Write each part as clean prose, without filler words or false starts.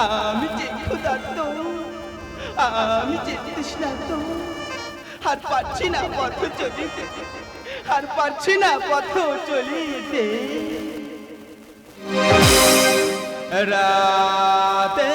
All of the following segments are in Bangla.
আমি যে ক্ষুধার্ত, আমি যে তৃষ্ণার্ত, আর পারছি না পথ চলিতে, আর পারছি না পথ চলিতে। রাতে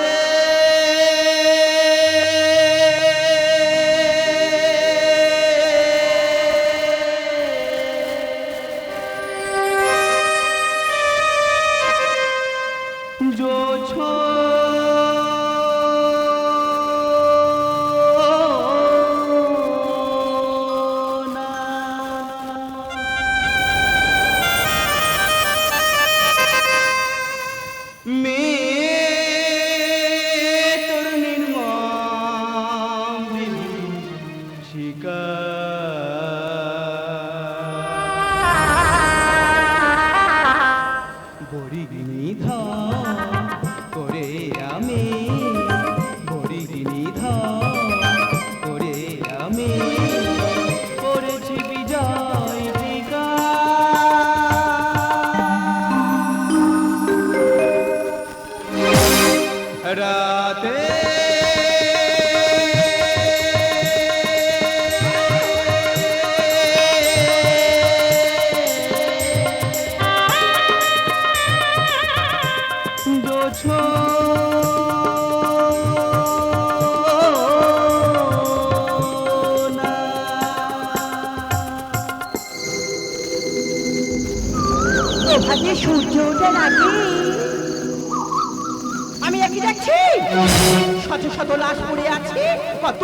সূর্য ওঠার আগে আমি একই দেখছি শত শত লাশ পড়ে আছে, কত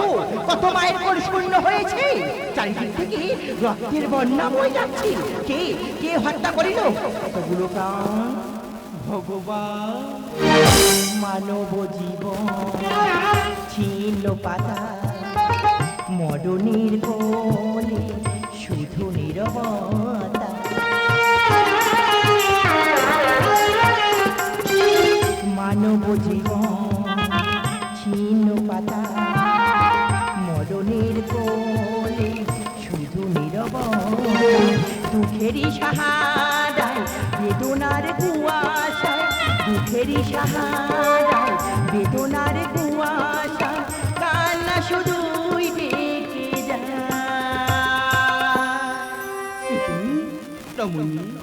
কত মায়ের কোল শূন্য হয়েছে, চারিদিক থেকে রক্তের বন্যা বয়ে যাচ্ছে। কে কে হত্যা করিল কতগুলো প্রাণ? ভগবান। মানব জীবন ছিল পাতা, মরণের কোলে শুধু নীরবতা। মানব জীবন ছিন্ন পাতা, মরণের কোলে শুধু নীরবতা। দুঃখেরই সাহারায় বেদনার কুয়াশা, দুঃখেরই সাহারায় বেদনার কুয়াশা, কান্না শুধুই ডেকে যায়।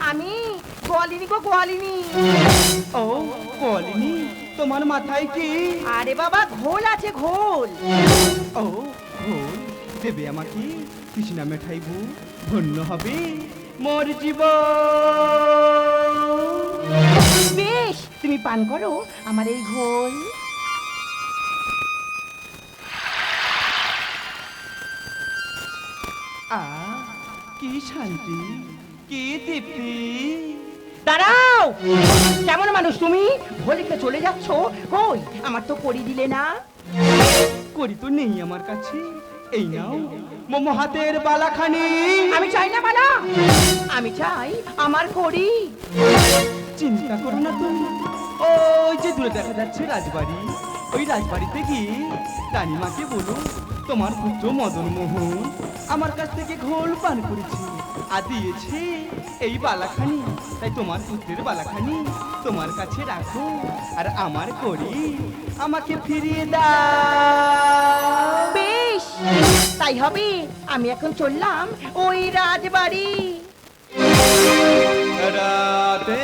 আমি গোয়ালিনী গো গোয়ালিনী। ও গোয়ালিনী, তোমার মাথায় কি? আরে বাবা ঘোল আছে, ঘোল। ও ঘোল দেবে আমাকে, কৃষ্ণা মেঠাইবু, ধন্য হবে মোর জীবন। বেশ, তুমি পান করো আমার এই ঘোল। কি শান্তি, কি তৃপ্তি। দাঁড়াও, কেমন মানুষ তুমি? ভোলিকে চলে যাচ্ছ, কই আমার তো করি দিলে না? করি তো নেই আমার কাছে, এই নাও মোমো হাতের বালাখানি। আমি চাই না বালা, আমি চাই আমার করি। চিন্তা করো না তুমি, ওই যে দূরে দেখা যাচ্ছে রাজবাড়ি, ওই রাজবাড়িতে গিয়ে রানীমাকে বলো তোমার পুত্র মদন মোহন আমার কাছ থেকে ঘোল পান করেছে আর দিয়েছে এই বালাখানি, তাই তোমার পুত্রের বালাখানি তোমার কাছে রাখো, আর আমার করি আমাকে ফিরিয়ে দাও। বেশ, তাই হবে। আমি এখন চললাম ওই রাজবাড়ি। রাতে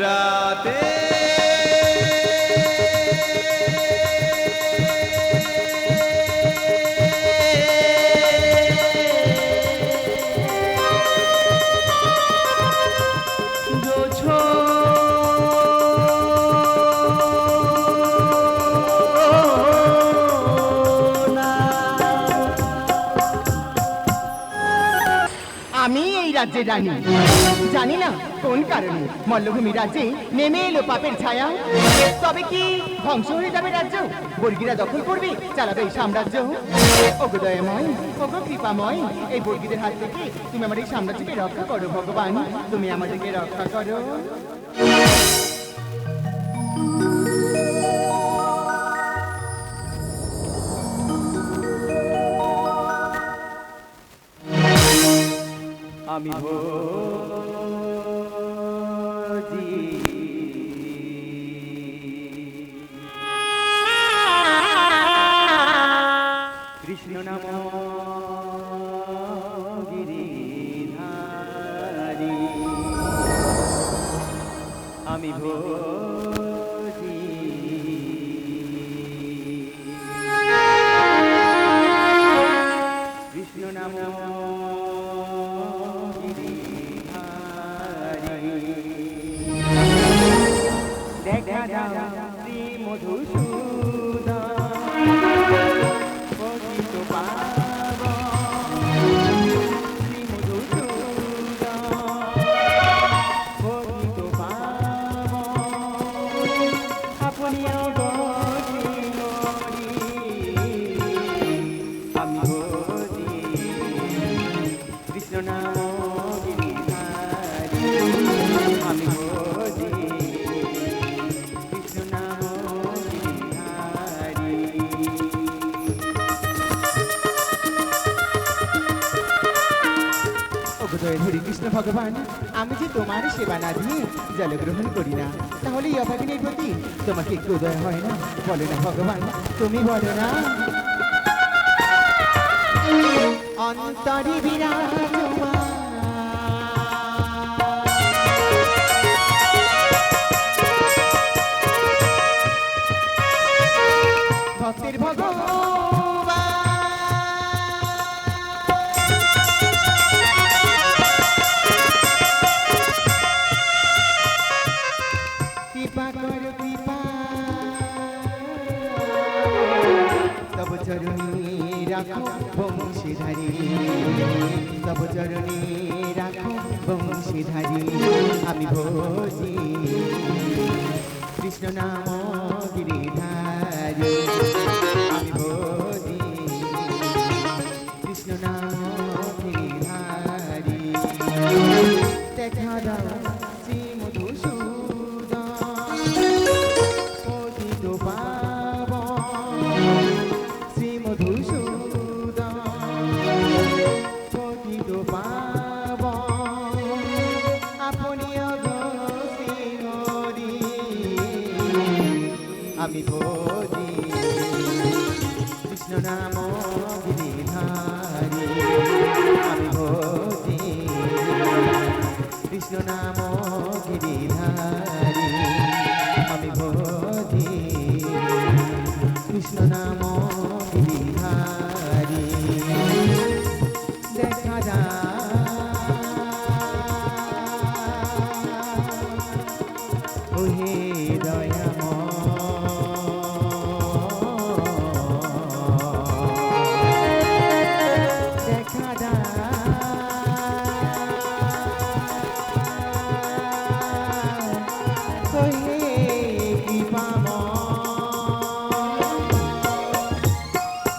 রাতে জোছো রাজ্যের রানী। জানি না কোন কারণে মল্লভূমি রাজ্যে নেমে এলো পাপের ছায়া। তবে কি ধ্বংস হয়ে যাবে রাজ্য? বর্গীরা দখল করবে, চালাবে এই সাম্রাজ্য। ওগো দয়াময়, ওগো কৃপাময়, এই বর্গীদের হাত থেকে তুমি আমার এই সাম্রাজ্যকে রক্ষা করো ভগবান, তুমি আমাদেরকে রক্ষা করো। আমি ভোজি কৃষ্ণ নাম গিরিধারী, আমি ভোজি কৃষ্ণ নাম দেখা যাও শ্রী মধুসূদন পতিত পাবন, শ্রী মধুসূদন পতিত পাবন, আপনি আমি ভোজি কৃষ্ণ নাম গিরিধারী, আমি ভোজি কৃষ্ণ নাম গিরিধারী। ওগো দয়াধরি কৃষ্ণ ভগবান, আমি যে তোমার সেবা না দিয়ে জলগ্রহণ করি না, তাহলে এই অভাগিনীর প্রতি তোমাকে একটু উদয় হয় না? বলে না ভগবান, তুমি বলো না। অন্তরে বিরাজমান ভক্তের ভগবান, কৃপা করো কৃপা, তব চরণে রাখো বংশীধারী, তব চরণে রাখো বংশীধারী, আমি ভোজি কৃষ্ণ নাম গিরিধারী, আমি ভোজি কৃষ্ণ নাম গিরিধারী। দেখা দাও শ্রী মধুসূদন পতিত পাবন, শ্রী মধুসূদন পতিত পাবন, আপনি অগসিহরি, আমি ভোজি কৃষ্ণ নাম গিরিধারী, আমি ভোজি কৃষ্ণ নাম গিরিধারী, আমি ভোজি কৃষ্ণ নাম গিরিধারী। দেখা যাও ওহে দয়াময়, দেখা যাও ওহে কৃপাময়।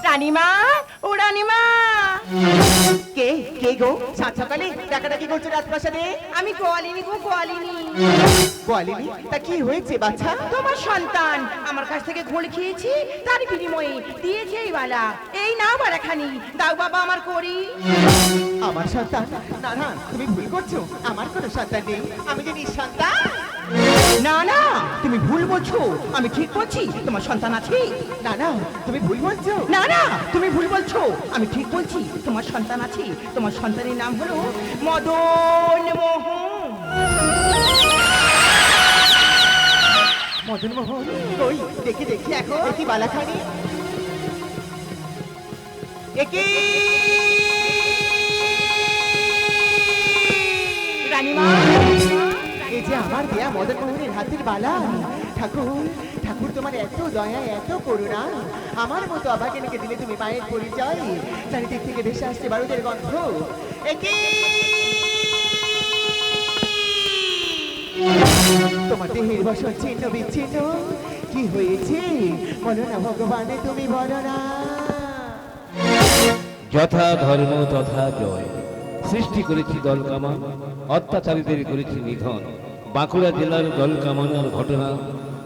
রানীমা, ও রানীমা, কে কে গো? সাত সকালে ডাকাডাকি করছো রাজপ্রাসাদে? আমি কোয়ালিনী গো, কোয়ালিনী। বলিনি, তা কি হয়েছে বাছা? তোমার সন্তান আমার কাছ থেকে ঘোল খেয়েছি, তার বিনিময়ে দিয়েছে এই বালা। এই নাও বালাখানি, দাও বাবা আমার করি। আমার সন্তান? না না, তুমি ভুল করছো, আমার কোনো সন্তান নেই, আমি যে নিঃসন্তান। না না, তুমি ভুল বলছো, আমি ঠিক বলছি, তোমার সন্তান আছে। না না, তুমি ভুল বলছো। না না, তুমি ভুল বলছো, আমি ঠিক বলছি, তোমার সন্তান আছে। তোমার সন্তানের নাম হলো মদন মোহন। মদন মোহন? কই দেখি দেখি, এখন কি বালাখানি? একি রানীমা, এই যে আমার দেয়া মদন মোহনের হাতের বালা। ঠাকুর ঠাকুর, তোমার এত দয়া, এত করুণা, আমার মতো অভাগিনীকে দিলে তুমি মায়ের পরিচয়। চারিদিক থেকে ভেসে আসছে বারুদের গন্ধ। একি তোমার দেহের বসন ছিন্ন বিচ্ছিন্ন কি হয়েছে বলো না ভগবান তুমি বলো না। যথা ধর্ম তথা জয়। সৃষ্টি করেছি দল কামান, অত্যাচারীদের করেছি নিধন। বাঁকুড়া জেলার দল কামানের ঘটনা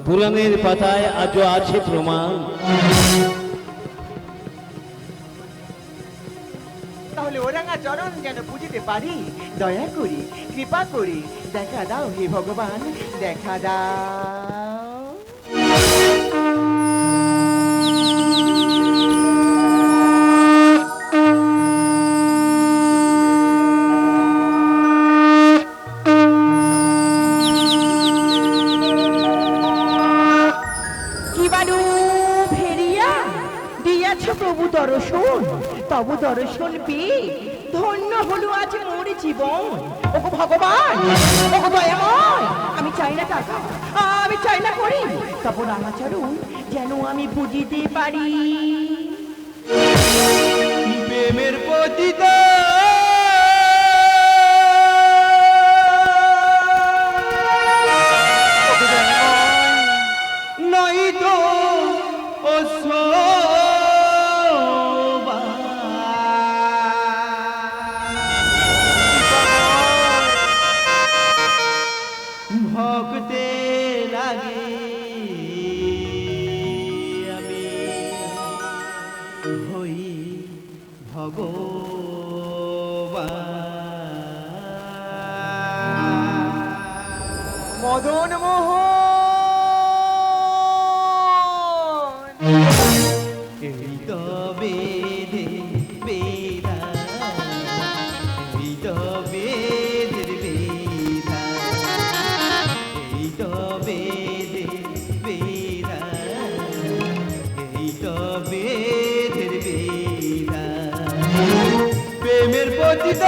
পুরাণের পাতায় আজও আছে প্রমাণ। তাহলে ওরাঙা চরণ যেন বুঝতে পারি, দয়া করি কৃপা করি দেখা দাও হে ভগবান দেখা দাও। কি বালু ফেরিয়া দিয়াছ প্রভু দর্শন, তবু দর্শন পেয়ে ধন্য হলো আজ মোর জীবন। ওগো ভগবান, ওগো দয়াময়, আমি চাই না টাকা, আমি চাই না করি, তবু রামাচরণ যেন আমি বুঝিতে পারি। প্রেমের পতিত নই তো ভক্তে লাগে আমি হই ভগবান। মদন মোহন এই তো বেদে বেদা, এই তো বেদের বেদা, এই তো বেদে বেদা, এই তো বেদের বেদা। প্রেমের পতিত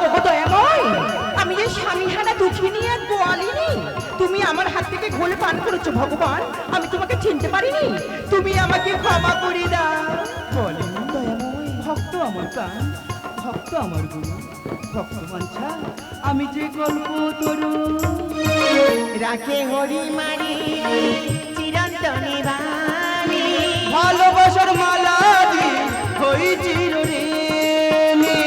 ওগো দয়াময়, আমি যে স্বামীহারা দুঃখিনী এক গোয়ালিনী, তুমি আমার হাত থেকে ঘোল পান করেছো ভগবান, আমি তোমাকে চিনতে পারিনি, তুমি আমাকে ক্ষমা করে দাও। বলেন দয়াময়, ভক্ত আমার প্রাণ, ভক্ত আমার গুরু, ভক্ত বাঞ্ছা আমি যে গল্প তরু। রাখে হরি মারি চিরন্তনে বাণী ভালোবাসার মালা দি হই চিরঋণী।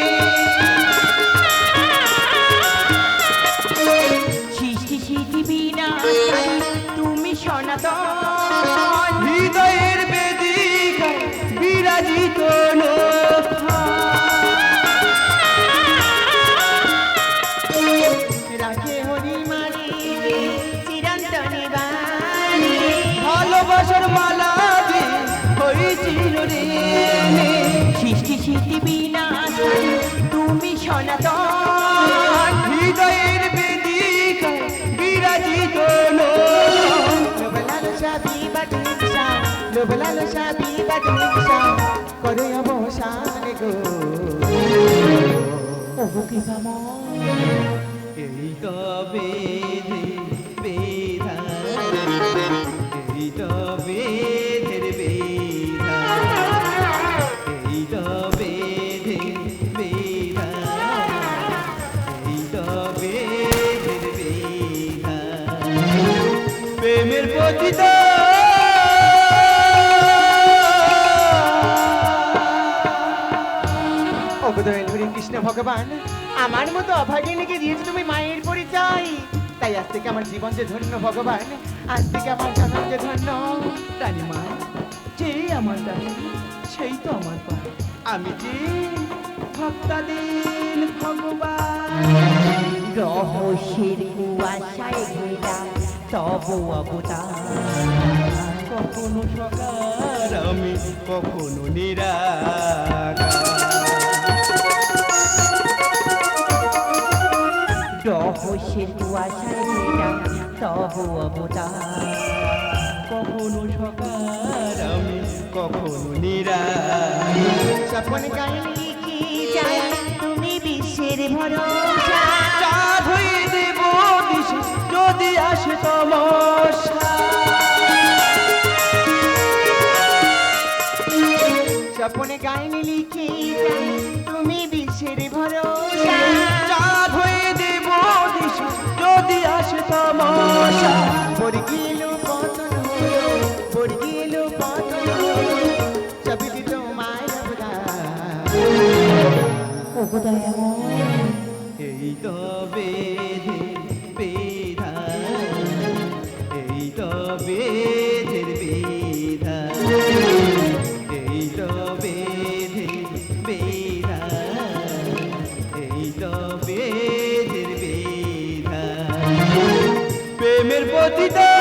সৃষ্টি স্মৃতি বিনাশকারী তুমি সনাতন, হৃদয়ের বেদিকায় বিরাজিত রাখে হরি মারি চিরন্তনে বাণী ভালোবাসার মালা দি হই চিরঋণী। সৃষ্টি স্মৃতি বিনাশকারী তুমি সনাতন, হৃদয়ের বেদিকায় বিরাজিত লোবলাল সাবি বাদুসা লোবলাল সাবি বাদুসা করে অবসান গো। ওগো কৃপাময়, এই তো বেদে বেদা, এই তো বেদের বেদা, এই তো বেদে বেদা, এই তো বেদের বেদা। প্রেমের পতিত অবদয়ন হরি কৃষ্ণ ভগবান, আমার মতো অভাগিনীকে দিয়েছো তুমি মায়ের পরিচয়, তাই আজ থেকে আমার জীবন যে ধন্য ভগবান, আজ থেকে আমার জন্ম যে ধন্য। রানীমা, যে আমার দাসী সেই তো আমার পায়, আমি যে ভক্তাদের ভগবান। রহস্যের কুয়াশায় ঘেরা তব অবতার, কখনো সকার আমি কখনো নিরাকার। রহস্যের কুয়াশায় ঘেরা তব অবতার, কখনো সকার আমি কখনো নিরাকার। স্বপন গাইনি কি যায় তুমি বিশ্বের ভরসা, চাঁদ হয়ে দেব দিশে যদি আসে তমসা। স্বপনে গাইনি লিখি যায় তুমি বিশ্বের ভরসা, ওগো দয়াময় এই তো বেধে বিধান, এই তো বেধের বিধান, এই তো বেধে বিধান, এই তো বেধের বিধান। প্রেমের প্রতিদান